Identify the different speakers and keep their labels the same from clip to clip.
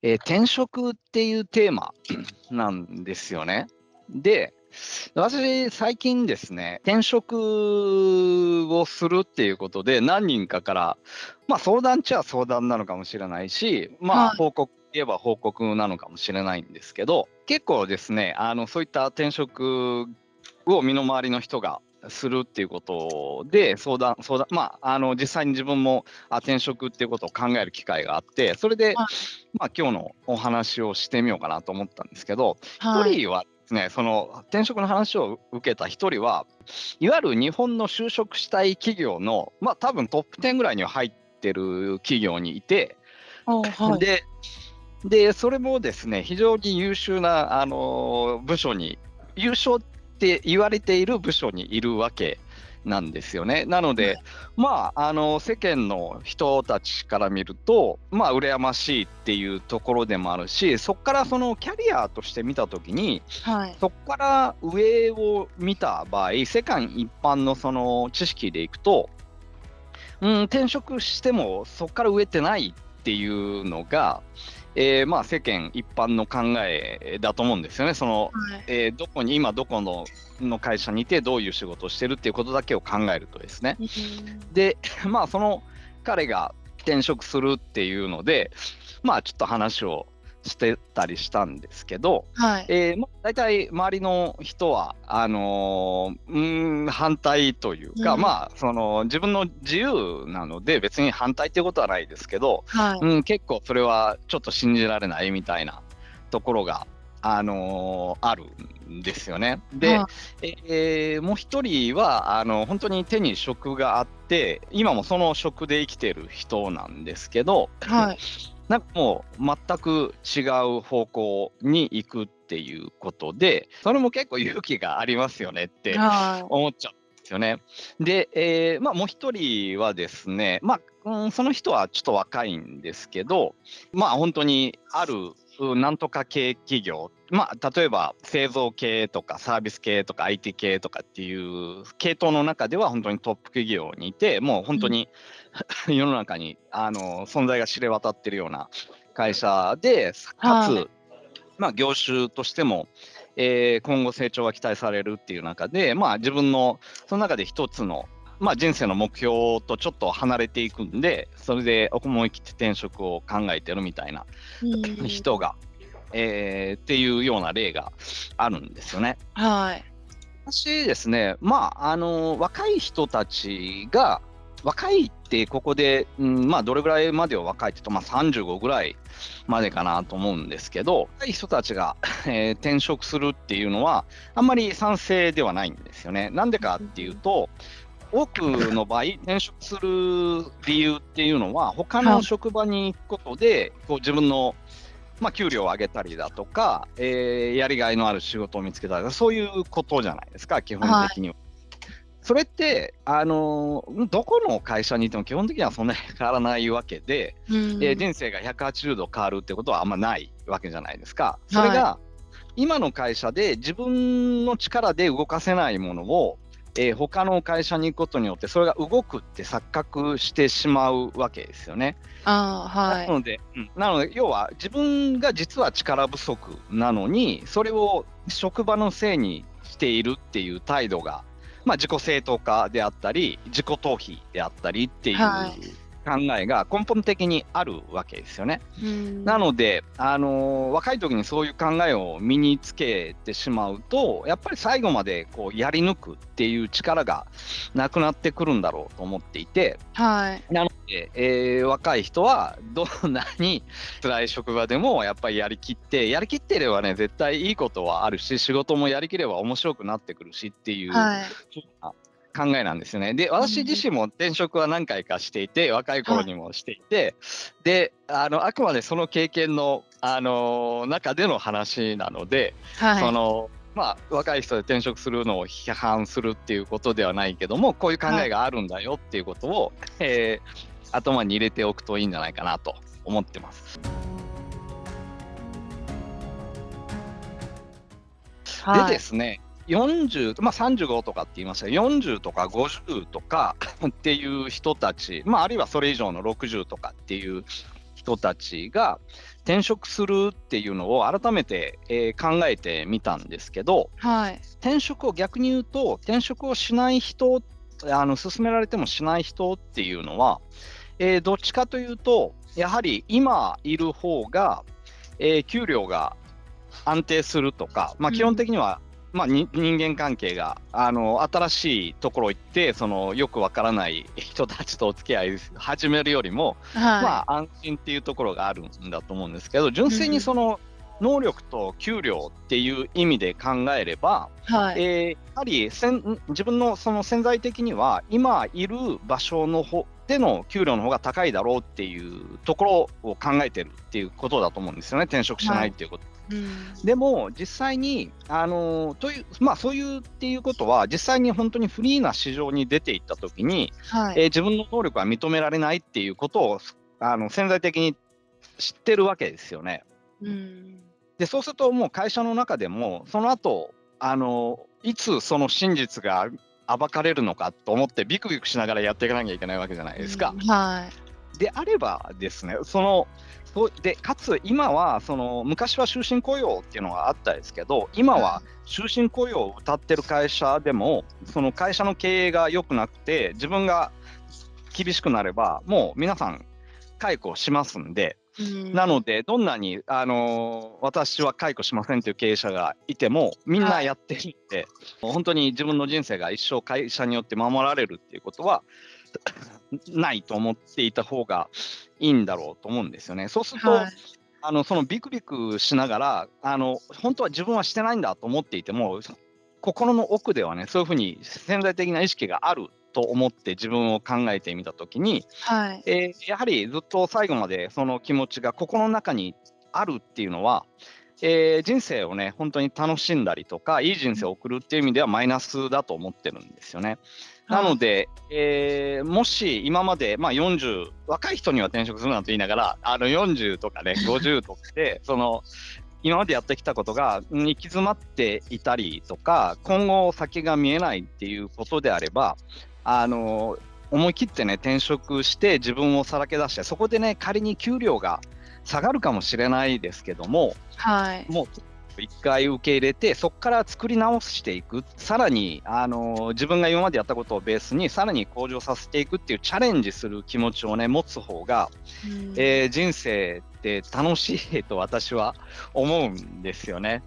Speaker 1: 転職っていうテーマなんですよね。で、私、最近ですね、転職をするっていうことで、何人かから、相談っちゃ相談なのかもしれないし、
Speaker 2: はい。
Speaker 1: 報告言えば報告なのかもしれないんですけど、結構ですね、そういった転職を身の回りの人がするっていうことで実際に自分も転職っていうことを考える機会があって、それで、
Speaker 2: はい。
Speaker 1: 今日のお話をしてみようかなと思ったんですけど、一
Speaker 2: はい。
Speaker 1: 人はですね、その転職の話を受けた一人は、いわゆる日本の就職したい企業の、多分トップ10ぐらいには入ってる企業にいて、
Speaker 2: はい。
Speaker 1: で、それもですね、非常に優秀な、部署に、優秀って言われている部署にいるわけなんですよね。なので、世間の人たちから見ると、羨ましいっていうところでもあるし、そこからそのキャリアとして見たときに、
Speaker 2: はい。
Speaker 1: そこから上を見た場合、世間一般のその知識でいくと、転職してもそこから上ってないっていうのが、世間一般の考えだと思うんですよね。
Speaker 2: はい。
Speaker 1: どこの会社にいてどういう仕事をしてるっていうことだけを考えるとですね。
Speaker 2: うん。
Speaker 1: で、その彼が転職するっていうので、ちょっと話をしてたりしたんですけど、
Speaker 2: はい。
Speaker 1: 大体周りの人は反対というか、
Speaker 2: うん。
Speaker 1: その自分の自由なので別に反対っていうことはないですけど、
Speaker 2: はい。
Speaker 1: 結構それはちょっと信じられないみたいなところが、あるんですよね。で、
Speaker 2: は
Speaker 1: もう一人は本当に手に職があって今もその職で生きてる人なんですけど、
Speaker 2: い。はい。
Speaker 1: なんかもう全く違う方向に行くっていうことで、それも結構勇気がありますよねって
Speaker 2: は
Speaker 1: 思っちゃうんですよね。で、もう一人はですね、その人はちょっと若いんですけど、本当にあるなんとか系企業、例えば製造系とかサービス系とか IT 系とかっていう系統の中では本当にトップ企業にいて、もう本当
Speaker 2: い。
Speaker 1: に世の中に存在が知れ渡ってるような会社で、か
Speaker 2: はい。
Speaker 1: つ、業種としても、今後成長が期待されるっていう中で、自分のその中で一つの、人生の目標とちょっと離れていくんで、それで思い切って転職を考えてるみたいな
Speaker 2: うん。
Speaker 1: 人が、っていうような例があるんですよね。
Speaker 2: はい。
Speaker 1: 私ですね、若い人たちが、若いってここで、どれぐらいまでを若いって言うと、35ぐらいまでかなと思うんですけど、若い人たちが、転職するっていうのは、あんまり賛成ではないんですよね。なんでかっていうと、多くの場合、転職する理由っていうのは、他の
Speaker 2: はい。
Speaker 1: 職場に行くことで、こう自分の給料を上げたりだとか、やりがいのある仕事を見つけたりだとか、そういうことじゃないですか、基本
Speaker 2: はい。
Speaker 1: 的には。それって、どこの会社にいても基本的にはそんなに変わらないわけで、
Speaker 2: うん。
Speaker 1: 人生が180度変わるってことはあんまないわけじゃないですか。それ
Speaker 2: はい。
Speaker 1: が、今の会社で自分の力で動かせないものを、他の会社に行くことによってそれが動くって錯覚してしまうわけですよね。
Speaker 2: はい。
Speaker 1: なので要は自分が実は力不足なのにそれを職場のせいにしているっていう態度が、自己正当化であったり自己逃避であったりっていう
Speaker 2: はい。
Speaker 1: 考えが根本的にあるわけですよね。
Speaker 2: うん。
Speaker 1: なので、若い時にそういう考えを身につけてしまうと、やっぱり最後までこうやり抜くっていう力がなくなってくるんだろうと思っていて、
Speaker 2: はい。
Speaker 1: なので、若い人はどんなに辛い職場でもやっぱりやりきってればね、絶対いいことはあるし、仕事もやりきれば面白くなってくるしっていう
Speaker 2: はい。
Speaker 1: 考えなんですよね。で、
Speaker 2: うん。
Speaker 1: 私自身も転職は何回かしていて、若い
Speaker 2: はい。
Speaker 1: 頃にもしていて、で、あくまでその経験の、中での話なので、
Speaker 2: はい。
Speaker 1: その、若い人で転職するのを批判するっていうことではないけども、こういう考
Speaker 2: はい。
Speaker 1: えがあるんだよっていうことを、頭に入れておくといいんじゃないかなと思ってます。で
Speaker 2: はい。
Speaker 1: ですね、40、35とかって言いましたが、40とか50とかっていう人たち、あるいはそれ以上の60とかっていう人たちが転職するっていうのを改めて、考えてみたんですけど、
Speaker 2: はい。
Speaker 1: 転職を逆に言うと、転職をしない人、勧められてもしない人っていうのは、どっちかというと、やはり今いる方が、給料が安定するとか、基本的には、人間関係が新しいところ行ってよくわからない人たちとお付き合い始めるよりも、安心っていうところがあるんだと思うんですけど、純粋に能力と給料っていう意味で考えれば、やはり自分の潜在的には今いる場所のでの給料の方が高いだろうっていうところを考えてるっていうことだと思うんですよね、転職しないっていうこと。でも実際にそういうっていうことは、実際に本当にフリーな市場に出ていったときに、自分の能力は認められないっていうことを潜在的に知ってるわけですよね。でそうすると、もう会社の中でもその後いつその真実が暴かれるのかと思ってビクビクしながらやっていかなきゃいけないわけじゃないですか。であればですね、でかつ今は昔は終身雇用っていうのがあったですけど、今は終身雇用を謳ってる会社でも、その会社の経営が良くなくて自分が厳しくなればもう皆さん解雇しますんで、なのでどんなに私は解雇しませんという経営者がいてもみんなやってるんで、本当に自分の人生が一生会社によって守られるっていうことはないと思っていた方がいいんだろうと思うんですよね。そうすると、そのビクビクしながら本当は自分はしてないんだと思っていても、心の奥ではね、そういうふうに潜在的な意識があると思って自分を考えてみたときに、やはりずっと最後までその気持ちが心の中にあるっていうのは、人生をね本当に楽しんだりとかいい人生を送るっていう意味ではマイナスだと思ってるんですよね。なので、もし今まで、40、若い人には転職するなんて言いながら40とかね50とかで今までやってきたことが行き詰まっていたりとか、今後先が見えないっていうことであれば、思い切ってね転職して自分をさらけ出して、そこでね仮に給料が下がるかもしれないですけども、もう一回受け入れてそこから作り直していく、さらに自分が今までやったことをベースにさらに向上させていくっていうチャレンジする気持ちをね持つ方が、人生って楽しいと私は思うんですよね。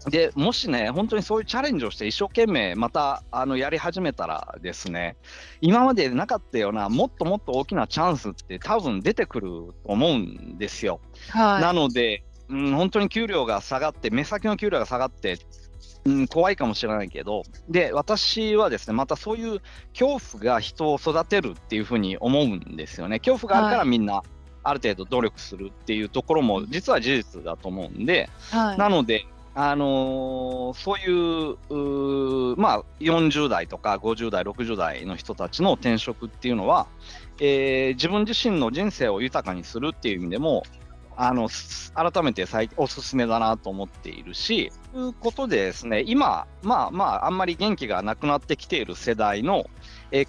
Speaker 1: でもしね本当にそういうチャレンジをして一生懸命またやり始めたらですね、今までなかったようなもっともっと大きなチャンスって多分出てくると思うんですよ。なので、本当に給料が下がって目先の給料が下がって、怖いかもしれないけど、で私はですねまたそういう恐怖が人を育てるっていうふうに思うんですよね。恐怖があるからみんなある程度努力するっていうところも実は事実だと思うんで、なのでそういう40代とか50代60代の人たちの転職っていうのは、自分自身の人生を豊かにするっていう意味でも改めておすすめだなと思っているし、ということでですね、今あんまり元気がなくなってきている世代の、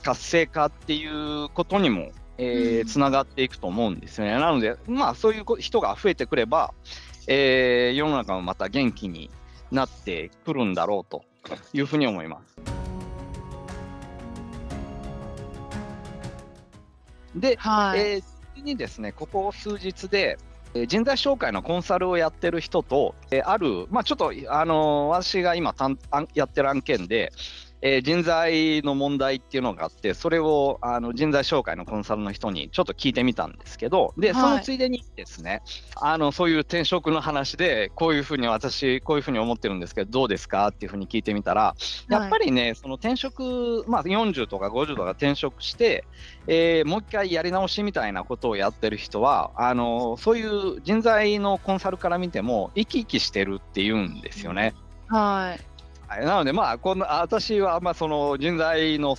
Speaker 1: 活性化っていうことにもつながっていくと思うんですよね。なのでそういう人が増えてくれば、世の中もまた元気になってくるんだろうというふうに思います。で、次にですね、ここ数日で人材紹介のコンサルをやってる人と、ちょっと私が今やってる案件で、人材の問題っていうのがあって、それを人材紹介のコンサルの人にちょっと聞いてみたんですけど、でそのついでにですね、そういう転職の話で私こういうふうに思ってるんですけどどうですかっていうふうに聞いてみたら、やっぱりねその転職、40とか50とか転職して、もう一回やり直しみたいなことをやってる人はそういう人材のコンサルから見ても生き生きしてるっていうんですよね。なので私はその人材の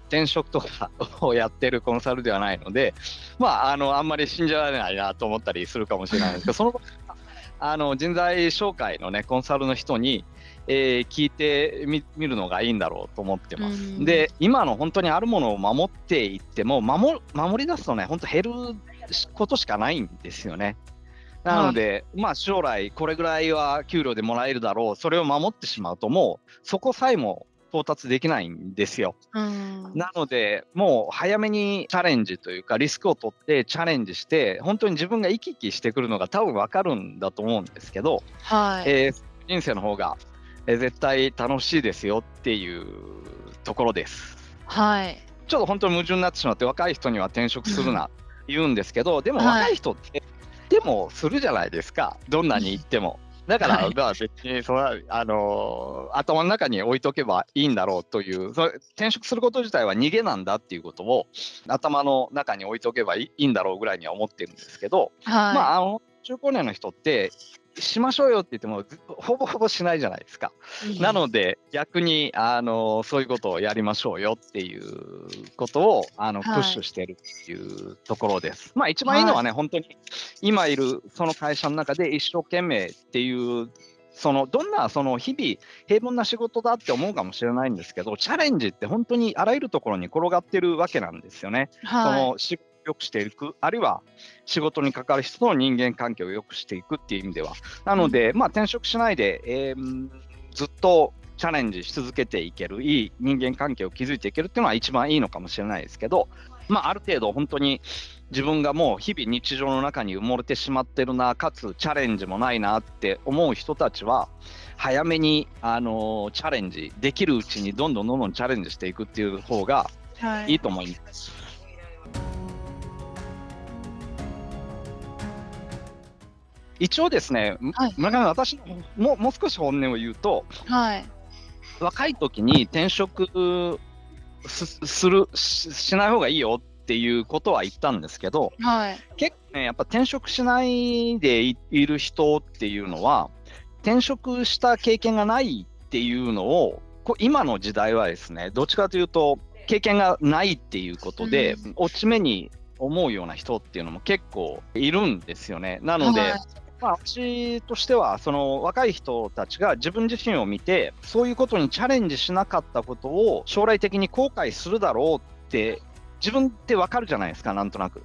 Speaker 1: 転職とかをやってるコンサルではないので、あんまり信じられないなと思ったりするかもしれないんですけど、その人材紹介のねコンサルの人に、聞いてみるのがいいんだろうと思ってます。で今の本当にあるものを守っていっても守り出すとね本当減ることしかないんですよね。なので、まあ将来これぐらいは給料でもらえるだろう、それを守ってしまうともうそこさえも到達できないんですよ。なのでもう早めにチャレンジというかリスクを取ってチャレンジして本当に自分が生き生きしてくるのが多分分かるんだと思うんですけど、人生の方が絶対楽しいですよっていうところです。
Speaker 2: はい。
Speaker 1: ちょっと本当に矛盾になってしまって若い人には転職するな言うんですけど、でも若い人ってでもするじゃないですか、どんなに言っても。だから、まあ別にそれは頭の中に置いとけばいいんだろうという、転職すること自体は逃げなんだっていうことを頭の中に置いとけばいいんだろうぐらいには思ってるんですけど、まあ中高年の人ってしましょうよって言ってもほぼほぼしないじゃないですか。なので逆にそういうことをやりましょうよっていうことをプッシュしてるっていうところです。まあ一番いいのはね、本当に今いるその会社の中で一生懸命っていうどんな日々平凡な仕事だって思うかもしれないんですけど、チャレンジって本当にあらゆるところに転がってるわけなんですよね。仕事を良くしていく、あるいは仕事に関わる人との人間関係を良くしていくっていう意味では、なので、まあ、転職しないで、ずっとチャレンジし続けていける、いい人間関係を築いていけるっていうのは一番いいのかもしれないですけど、まあ、ある程度本当に自分がもう日々日常の中に埋もれてしまってるな、かつチャレンジもないなって思う人たちは早めにチャレンジできるうちにどんどんチャレンジしていくっていう方がいいと思います。一応ですね、村上、私もう少し本音を言うと、若い時に転職しない方がいいよっていうことは言ったんですけど、結構ね、やっぱ転職しないでいる人っていうのは転職した経験がないっていうのを今の時代はですね、どっちかというと経験がないっていうことで、落ち目に思うような人っていうのも結構いるんですよね。なので、まあ、私としてはその若い人たちが自分自身を見てそういうことにチャレンジしなかったことを将来的に後悔するだろうって自分って分かるじゃないですか、なんとなく。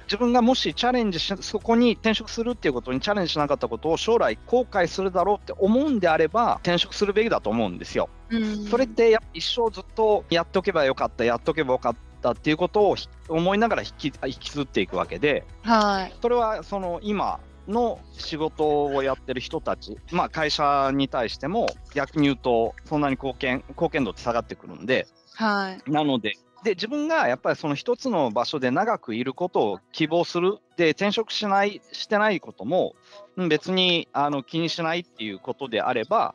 Speaker 1: 自分がもしチャレンジそこに転職するっていうことにチャレンジしなかったことを将来後悔するだろうって思うんであれば転職するべきだと思うんですよ。それって一生ずっとやっておけばよかったっていうことを思いながら引きずっていくわけで、それはその今の仕事をやってる人たち、まあ、会社に対しても逆に言うとそんなに貢献度って下がってくるんで、なので自分がやっぱりその一つの場所で長くいることを希望するで転職してないことも別に気にしないっていうことであれば、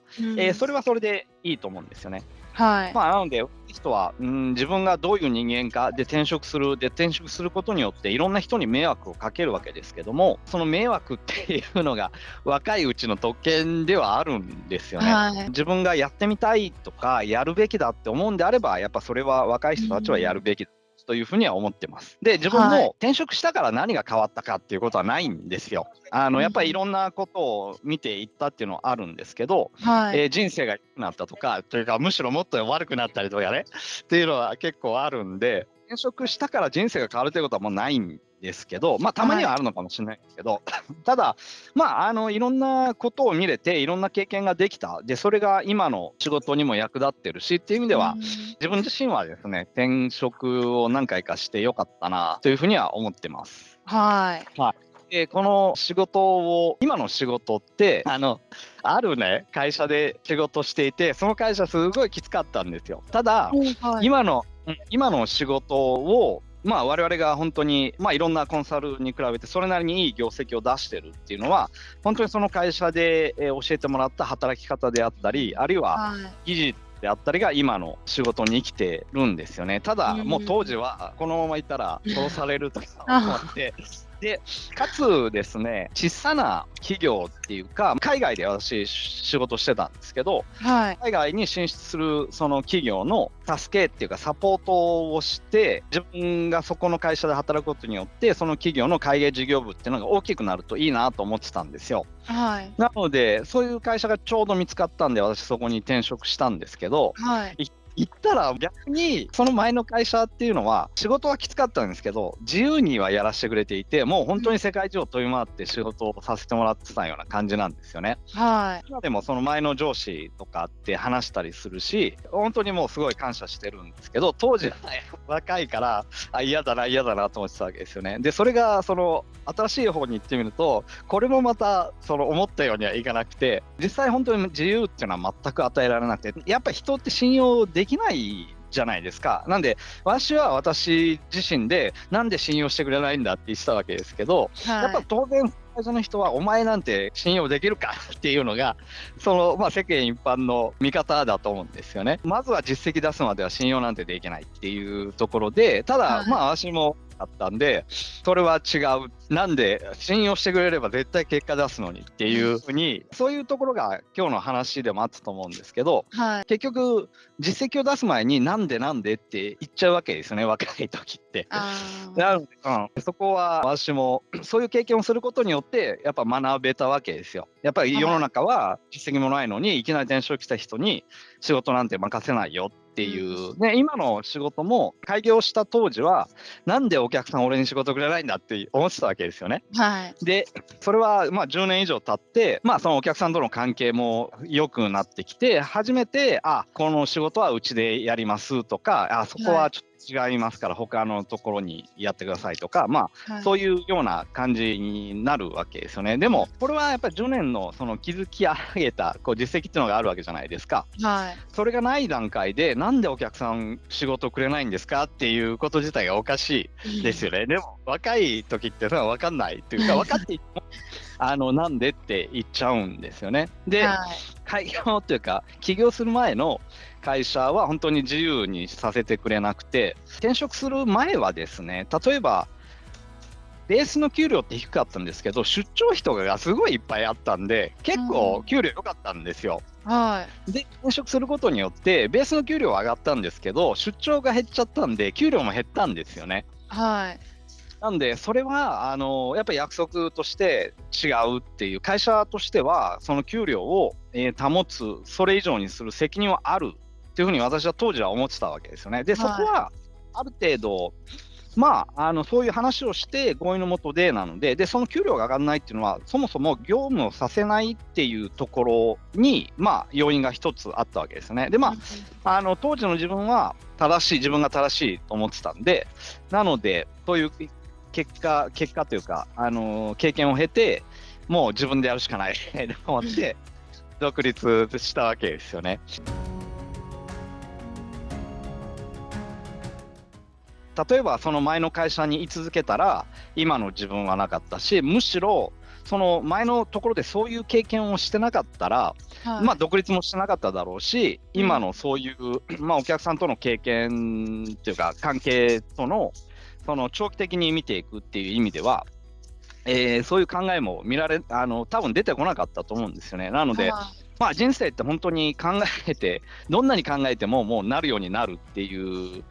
Speaker 1: それはそれでいいと思うんですよね。まあ、なので人は自分がどういう人間かで転職することによっていろんな人に迷惑をかけるわけですけども、その迷惑っていうのが若いうちの特権ではあるんですよね。自分がやってみたいとかやるべきだって思うんであればやっぱそれは若い人たちはやるべきだというふうには思ってます。で、自分も転職したから何が変わったかっていうことはないんですよ。やっぱりいろんなことを見ていったっていうのはあるんですけど、人生が良くなったとかというかむしろもっと悪くなったりとかねっていうのは結構あるんで、転職したから人生が変わるということはもうないんですけど、まあたまにはあるのかもしれないですけど、ただまあいろんなことを見れていろんな経験ができたで、それが今の仕事にも役立ってるしっていう意味では、自分自身はですね転職を何回かしてよかったなというふうには思ってます。この仕事を今の仕事ってあるね会社で仕事していて、その会社すごいきつかったんですよ。ただ、今の仕事をまあ我々が本当にまあいろんなコンサルに比べてそれなりにいい業績を出してるっていうのは本当にその会社で教えてもらった働き方であったり、あるいは技術であったりが今の仕事に生きてるんですよね。ただもう当時はこのままいたら殺されるとか思ってでかつですね、小さな企業っていうか海外で私仕事してたんですけど、海外に進出するその企業の助けっていうかサポートをして自分がそこの会社で働くことによってその企業の海外事業部っていうのが大きくなるといいなと思ってたんですよ。なのでそういう会社がちょうど見つかったんで私そこに転職したんですけど、言ったら逆にその前の会社っていうのは仕事はきつかったんですけど自由にはやらせてくれていて、もう本当に世界中を飛び回って仕事をさせてもらってたような感じなんですよね。
Speaker 2: はい。
Speaker 1: 今でもその前の上司とかって話したりするし、本当にもうすごい感謝してるんですけど、当時は若いから嫌だなと思ってたわけですよね。でそれがその新しい方に行ってみると、これもまたその思ったようにはいかなくて、実際本当に自由っていうのは全く与えられなくて、やっぱり人って信用できないじゃないですか。なんで私は私自身でなんで信用してくれないんだって言ってたわけですけど、やっぱ当然会社の人はお前なんて信用できるかっていうのがその、世間一般の見方だと思うんですよね。まずは実績出すまでは信用なんてできないっていうところで、ただ、私もあったんで、それは違う、なんで信用してくれれば絶対結果出すのにっていうふうに、そういうところが今日の話でもあったと思うんですけど、結局実績を出す前になんでって言っちゃうわけですよね、若い時って。なので、そこは私もそういう経験をすることによってやっぱ学べたわけですよ。やっぱり世の中は実績もないのにいきなり転職した人に仕事なんて任せないよっていう、今の仕事も開業した当時はなんでお客さん俺に仕事くれないんだって思ってたわけですよね。でそれは10年以上経って、そのお客さんとの関係も良くなってきて初めてこの仕事はうちでやりますとか、そこはちょっと違いますから他のところにやってくださいとか、そういうような感じになるわけですよね。でもこれはやっぱり10年のその築き上げた実績っていうのがあるわけじゃないですか。それがない段階でなんでお客さん仕事くれないんですかっていうこと自体がおかしいですよね。でも若い時ってそれは分かんないというか、分かっていてもなんでって言っちゃうんですよね。で、開業というか起業する前の会社は本当に自由にさせてくれなくて、転職する前はですね、例えばベースの給料って低かったんですけど出張費とかがすごいいっぱいあったんで結構給料良かったんですよ。で転職することによってベースの給料は上がったんですけど出張が減っちゃったんで給料も減ったんですよね。なんでそれはやっぱり約束として違うっていう、会社としてはその給料を、保つ、それ以上にする責任はあるっていうふうに私は当時は思ってたわけですよね。でそこはある程度そういう話をして合意のもとでなので、その給料が上がらないっていうのはそもそも業務をさせないっていうところに要因が一つあったわけですね。で当時の自分は自分が正しいと思ってたんで、なのでそういう結果というか経験を経てもう自分でやるしかないと思って独立したわけですよね。例えばその前の会社に居続けたら今の自分はなかったし、むしろその前のところでそういう経験をしてなかったら、独立もしてなかっただろうし、今のそういう、お客さんとの経験というか関係とのその長期的に見ていくっていう意味では、そういう考えも多分出てこなかったと思うんですよね。なので、人生って本当に考えてどんなに考えてももうなるようになるっていう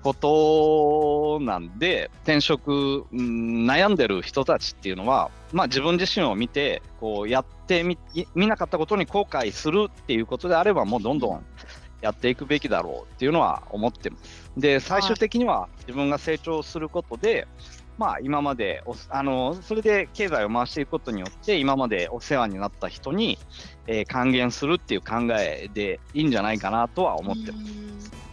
Speaker 1: ことなんで、転職、悩んでる人たちっていうのは、自分自身を見てやってみなかったことに後悔するっていうことであればもうどんどんやっていくべきだろうっていうのは思ってます。で最終的には自分が成長することで、今までそれで経済を回していくことによって今までお世話になった人に、還元するっていう考えでいいんじゃないかなとは思ってます。